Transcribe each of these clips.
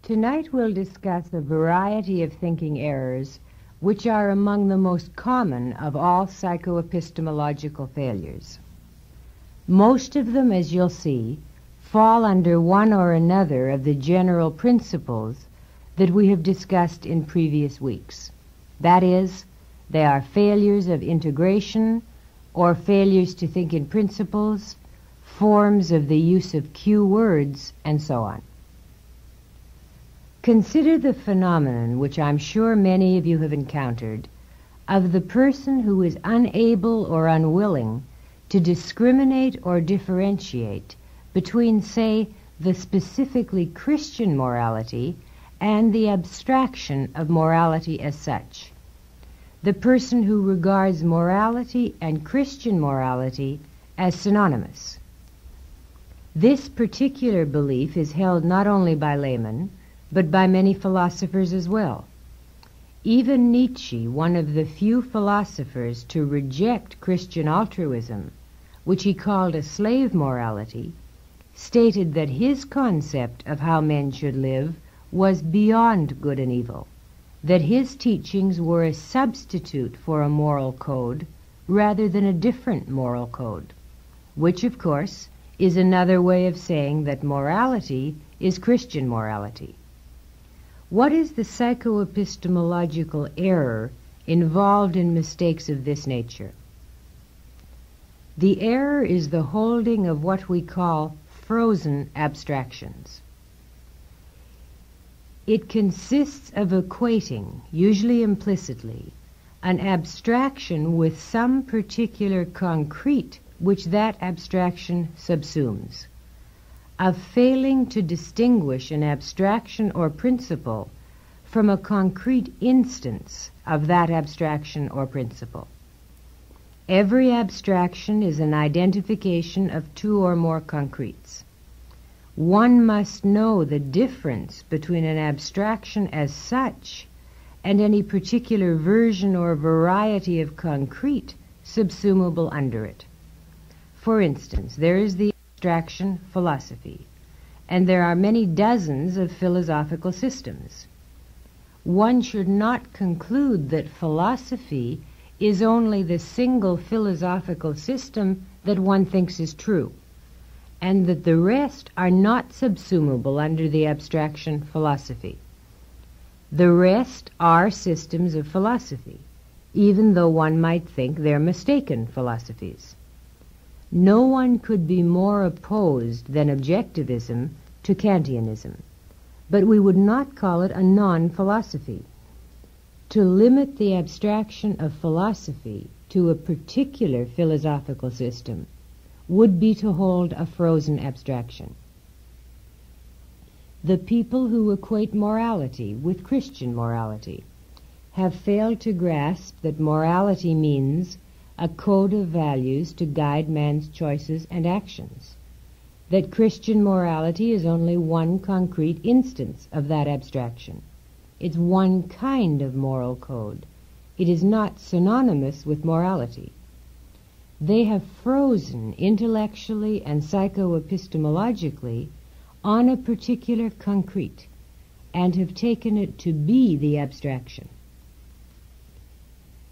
Tonight we'll discuss a variety of thinking errors which are among the most common of all psychoepistemological failures. Most of them, as you'll see, fall under one or another of the general principles that we have discussed in previous weeks. That is, they are failures of integration or failures to think in principles, forms of the use of cue words, and so on. Consider the phenomenon, which I'm sure many of you have encountered, of the person who is unable or unwilling to discriminate or differentiate between, say, the specifically Christian morality and the abstraction of morality as such. The person who regards morality and Christian morality as synonymous. This particular belief is held not only by laymen, but by many philosophers as well. Even Nietzsche, one of the few philosophers to reject Christian altruism, which he called a slave morality, stated that his concept of how men should live was beyond good and evil, that his teachings were a substitute for a moral code rather than a different moral code, which, of course, is another way of saying that morality is Christian morality. What is the psychoepistemological error involved in mistakes of this nature? The error is the holding of what we call frozen abstractions. It consists of equating, usually implicitly, an abstraction with some particular concrete which that abstraction subsumes, of failing to distinguish an abstraction or principle from a concrete instance of that abstraction or principle. Every abstraction is an identification of two or more concretes. One must know the difference between an abstraction as such and any particular version or variety of concrete subsumable under it. For instance, there is the abstraction philosophy, and there are many dozens of philosophical systems. One should not conclude that philosophy is only the single philosophical system that one thinks is true, and that the rest are not subsumable under the abstraction philosophy. The rest are systems of philosophy, even though one might think they're mistaken philosophies. No one could be more opposed than objectivism to Kantianism, but we would not call it a non-philosophy. To limit the abstraction of philosophy to a particular philosophical system would be to hold a frozen abstraction. The people who equate morality with Christian morality have failed to grasp that morality means a code of values to guide man's choices and actions, that Christian morality is only one concrete instance of that abstraction. It's one kind of moral code. It is not synonymous with morality. They have frozen intellectually and psychoepistemologically on a particular concrete and have taken it to be the abstraction.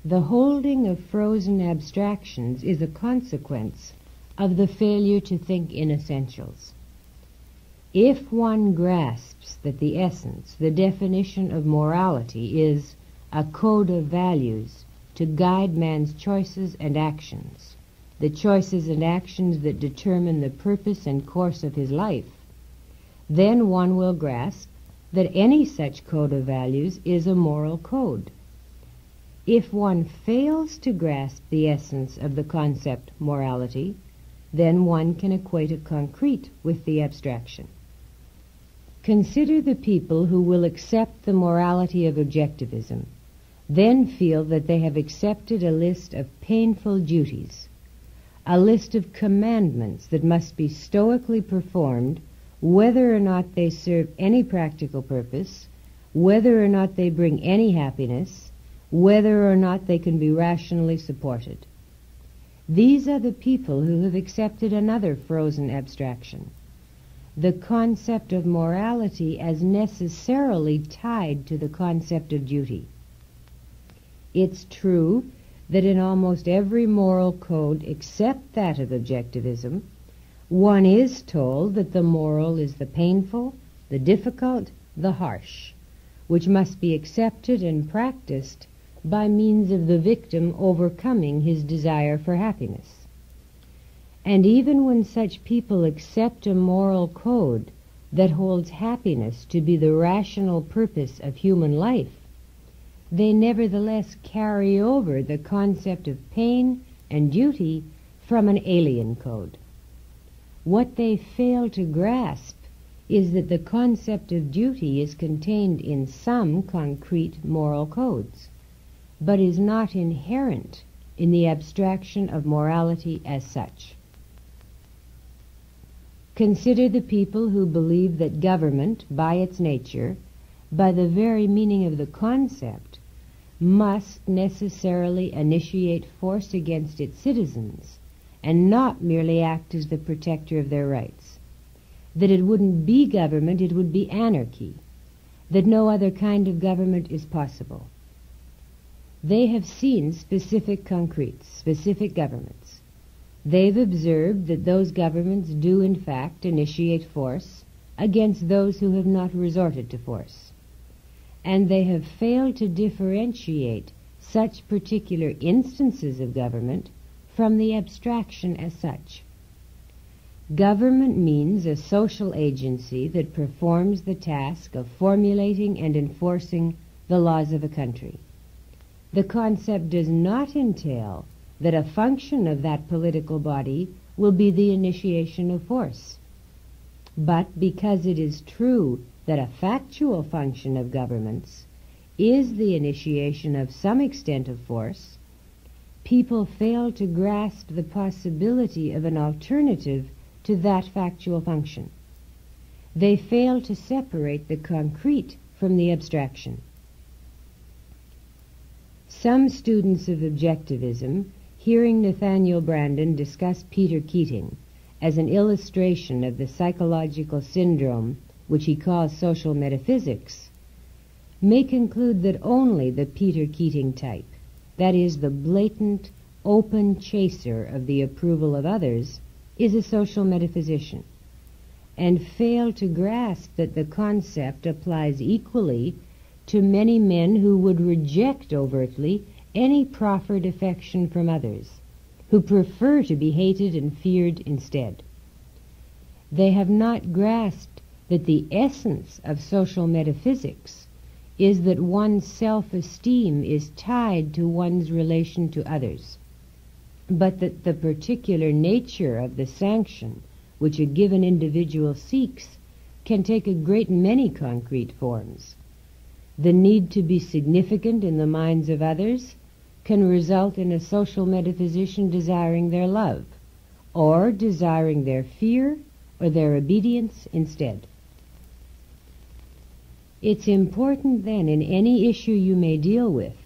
The holding of frozen abstractions is a consequence of the failure to think in essentials. If one grasps that the essence, the definition of morality is a code of values to guide man's choices and actions, the choices and actions that determine the purpose and course of his life, then one will grasp that any such code of values is a moral code. If one fails to grasp the essence of the concept morality, then one can equate a concrete with the abstraction. Consider the people who will accept the morality of objectivism, then feel that they have accepted a list of painful duties, a list of commandments that must be stoically performed whether or not they serve any practical purpose, whether or not they bring any happiness, whether or not they can be rationally supported. These are the people who have accepted another frozen abstraction. the concept of morality as necessarily tied to the concept of duty. It's true that in almost every moral code except that of objectivism, one is told that the moral is the painful, the difficult, the harsh, which must be accepted and practiced by means of the victim overcoming his desire for happiness. And even when such people accept a moral code that holds happiness to be the rational purpose of human life, they nevertheless carry over the concept of pain and duty from an alien code. What they fail to grasp is that the concept of duty is contained in some concrete moral codes, but is not inherent in the abstraction of morality as such. Consider the people who believe that government, by its nature, by the very meaning of the concept, must necessarily initiate force against its citizens and not merely act as the protector of their rights. That it wouldn't be government, it would be anarchy. That no other kind of government is possible. They have seen specific governments. They've observed that those governments do in fact initiate force against those who have not resorted to force. And they have failed to differentiate such particular instances of government from the abstraction as such. Government means a social agency that performs the task of formulating and enforcing the laws of a country. The concept does not entail that a function of that political body will be the initiation of force. But because it is true that a factual function of governments is the initiation of some extent of force, people fail to grasp the possibility of an alternative to that factual function. They fail to separate the concrete from the abstraction. Some students of objectivism, hearing Nathaniel Branden discuss Peter Keating as an illustration of the psychological syndrome which he calls social metaphysics, may conclude that only the Peter Keating type, that is, the blatant, open chaser of the approval of others, is a social metaphysician, and fail to grasp that the concept applies equally to many men who would reject overtly any proffered affection from others, who prefer to be hated and feared instead. They have not grasped that the essence of social metaphysics is that one's self-esteem is tied to one's relation to others, but that the particular nature of the sanction which a given individual seeks can take a great many concrete forms. The need to be significant in the minds of others can result in a social metaphysician desiring their love, or desiring their fear or their obedience instead. It's important then in any issue you may deal with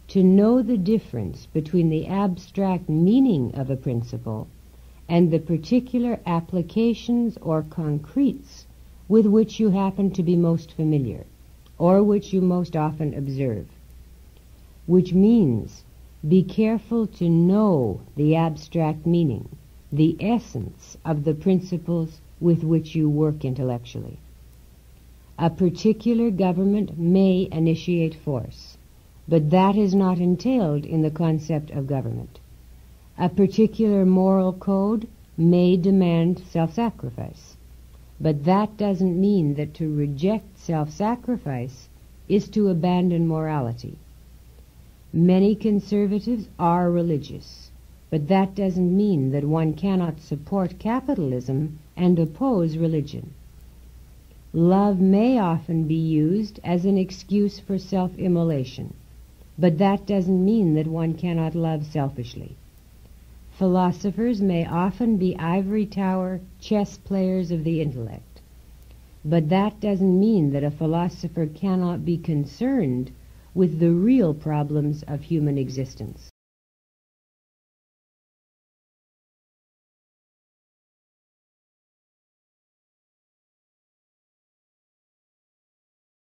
to know the difference between the abstract meaning of a principle and the particular applications or concretes with which you happen to be most familiar, or which you most often observe. Which means, be careful to know the abstract meaning, the essence of the principles with which you work intellectually. A particular government may initiate force, but that is not entailed in the concept of government. A particular moral code may demand self-sacrifice, but that doesn't mean that to reject self-sacrifice is to abandon morality. Many conservatives are religious, but that doesn't mean that one cannot support capitalism and oppose religion. Love may often be used as an excuse for self-immolation, but that doesn't mean that one cannot love selfishly. Philosophers may often be ivory tower chess players of the intellect, but that doesn't mean that a philosopher cannot be concerned with the real problems of human existence.